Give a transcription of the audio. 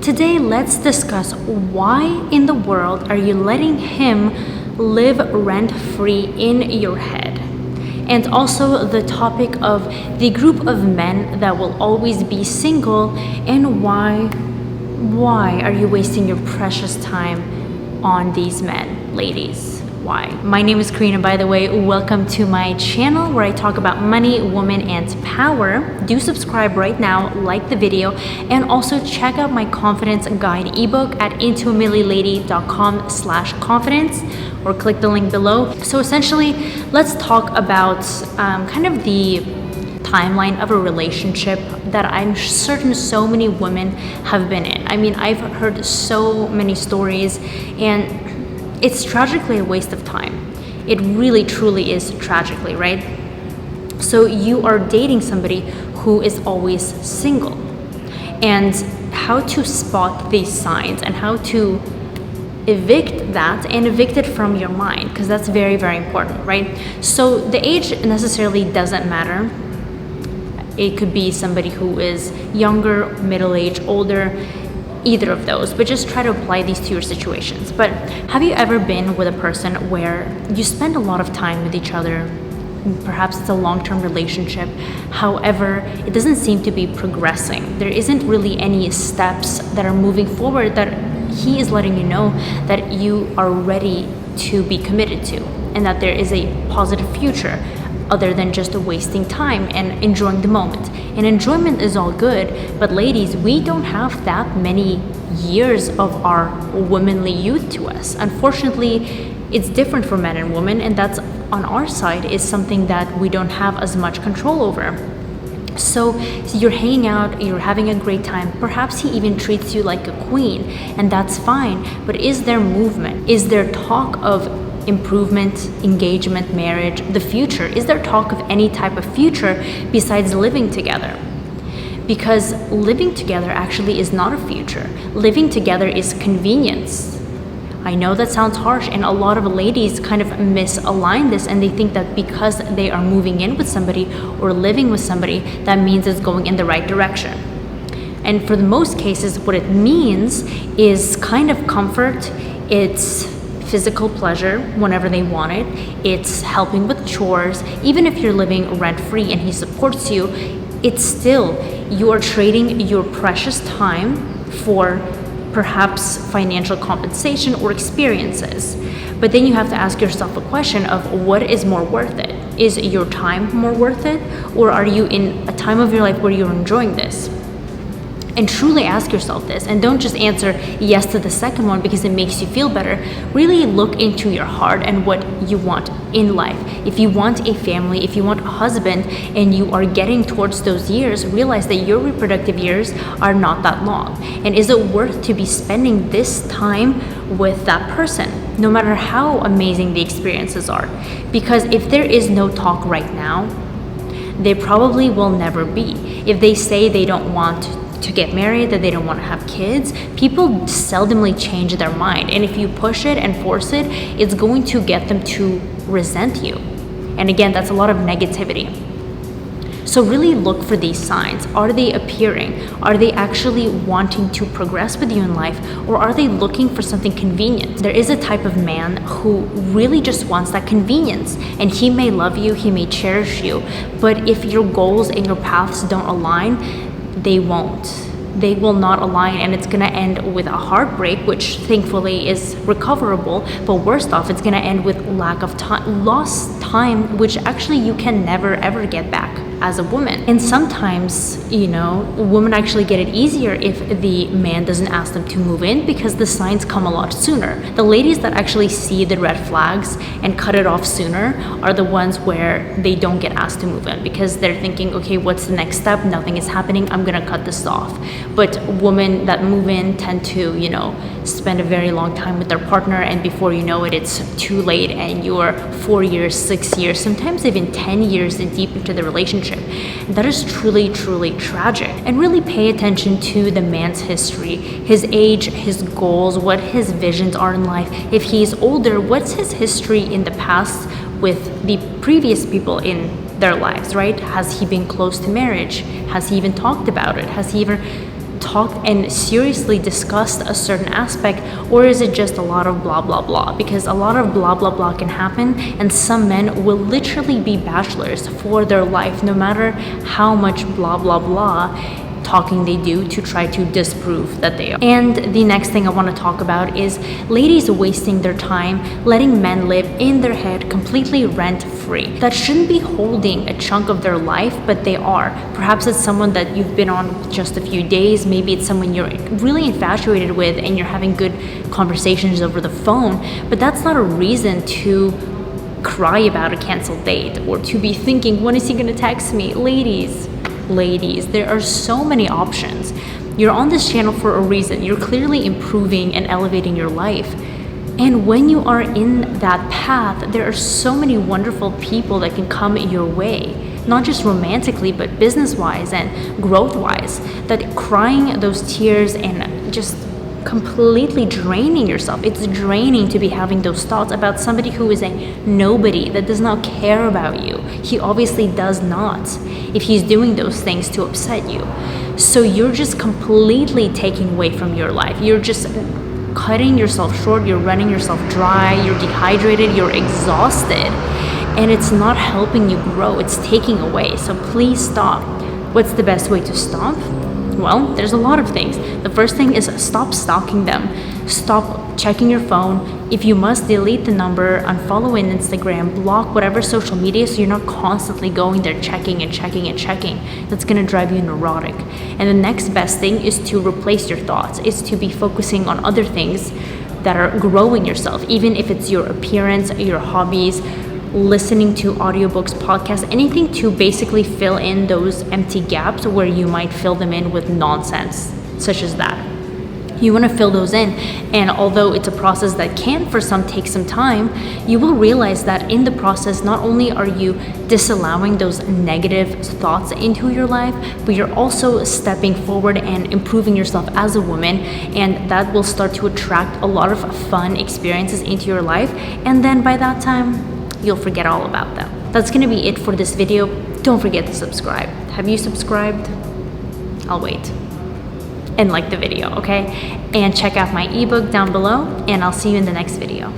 Today, let's discuss why in the world are you letting him live rent-free in your head? And also the topic of the group of men that will always be single and why are you wasting your precious time on these men, ladies? Why? My name is Karina, by the way. Welcome to my channel where I talk about money, women, and power. Do subscribe right now, like the video, and also check out my confidence guide ebook at intoamilylady.com/confidence or click the link below. So essentially, let's talk about kind of the timeline of a relationship that I'm certain so many women have been in. I mean, I've heard so many stories, and it's tragically a waste of time. It really truly is tragically, right? So you are dating somebody who is always single, and how to spot these signs and how to evict that and evict it from your mind, because that's very, very important, right? So the age necessarily doesn't matter. It could be somebody who is younger, middle-aged, older, either of those, but just try to apply these to your situations. But have you ever been with a person where you spend a lot of time with each other? Perhaps it's a long-term relationship. However, it doesn't seem to be progressing. There isn't really any steps that are moving forward that he is letting you know that you are ready to be committed to, and that there is a positive future other than just wasting time and enjoying the moment. And enjoyment is all good, but ladies, we don't have that many years of our womanly youth to us. Unfortunately, it's different for men and women, and that's on our side is something that we don't have as much control over. So you're hanging out, you're having a great time, perhaps he even treats you like a queen, and that's fine, but is there movement? Is there talk of improvement, engagement, marriage, the future? Is there talk of any type of future besides living together? Because living together actually is not a future. Living together is convenience. I know that sounds harsh, and a lot of ladies kind of misalign this, and they think that because they are moving in with somebody or living with somebody, that means it's going in the right direction. And for the most cases, what it means is kind of comfort. It's physical pleasure whenever they want it. It's helping with chores. Even if you're living rent-free and he supports you, it's still, you are trading your precious time for perhaps financial compensation or experiences. But then you have to ask yourself a question of what is more worth it? Is your time more worth it? Or are you in a time of your life where you're enjoying this? And truly ask yourself this, and don't just answer yes to the second one because it makes you feel better. Really look into your heart and what you want in life. If you want a family, if you want a husband, and you are getting towards those years, realize that your reproductive years are not that long. And is it worth to be spending this time with that person, no matter how amazing the experiences are? Because if there is no talk right now, there probably will never be. If they say they don't want to get married, that they don't want to have kids, people seldomly change their mind. And if you push it and force it, it's going to get them to resent you. And again, that's a lot of negativity. So really look for these signs. Are they appearing? Are they actually wanting to progress with you in life? Or are they looking for something convenient? There is a type of man who really just wants that convenience. And he may love you, he may cherish you, but if your goals and your paths don't align, they won't. They will not align, and it's gonna end with a heartbreak, which thankfully is recoverable, but worst off, it's gonna end with lack of time, lost time, which actually you can never ever get back as a woman. And sometimes, you know, women actually get it easier if the man doesn't ask them to move in, because the signs come a lot sooner. The ladies that actually see the red flags and cut it off sooner are the ones where they don't get asked to move in, because they're thinking, okay, what's the next step? Nothing is happening, I'm gonna cut this off. But women that move in tend to, you know, spend a very long time with their partner, and before you know it, it's too late, and you're 4 years, 6 years, sometimes even 10 years deep into the relationship. That is truly, truly tragic. And really pay attention to the man's history, his age, his goals, what his visions are in life. If he's older, what's his history in the past with the previous people in their lives, right? Has he been close to marriage? Has he even talked about it? Has he ever talked and seriously discussed a certain aspect, or is it just a lot of blah blah blah? Because a lot of blah blah blah can happen, and some men will literally be bachelors for their life, no matter how much blah blah blah talking they do to try to disprove that they are. And the next thing I want to talk about is ladies wasting their time letting men live in their head completely rent-free. That shouldn't be holding a chunk of their life, but they are. Perhaps it's someone that you've been on just a few days, maybe it's someone you're really infatuated with and you're having good conversations over the phone, but that's not a reason to cry about a canceled date or to be thinking, when is he gonna text me? Ladies, there are so many options. You're on this channel for a reason. You're clearly improving and elevating your life. And when you are in that path, there are so many wonderful people that can come your way, not just romantically, but business-wise and growth-wise, that crying those tears and just completely draining yourself. It's draining to be having those thoughts about somebody who is a nobody, that does not care about you. He obviously does not, if he's doing those things to upset you. So you're just completely taking away from your life. You're just cutting yourself short. You're running yourself dry. You're dehydrated. You're exhausted. And it's not helping you grow. It's taking away. So please stop. What's the best way to stop? Well, there's a lot of things. The first thing is stop stalking them. Stop checking your phone. If you must, delete the number, unfollow in Instagram, block whatever social media so you're not constantly going there checking and checking and checking. That's gonna drive you neurotic. And the next best thing is to replace your thoughts, is to be focusing on other things that are growing yourself, even if it's your appearance, your hobbies, listening to audiobooks, podcasts, anything to basically fill in those empty gaps where you might fill them in with nonsense, such as that. You want to fill those in, and although it's a process that can for some take some time, you will realize that in the process, not only are you disallowing those negative thoughts into your life, but you're also stepping forward and improving yourself as a woman, and that will start to attract a lot of fun experiences into your life, and then by that time, you'll forget all about them. That's gonna be it for this video. Don't forget to subscribe. Have you subscribed? I'll wait. And like the video, okay? And check out my ebook down below, and I'll see you in the next video.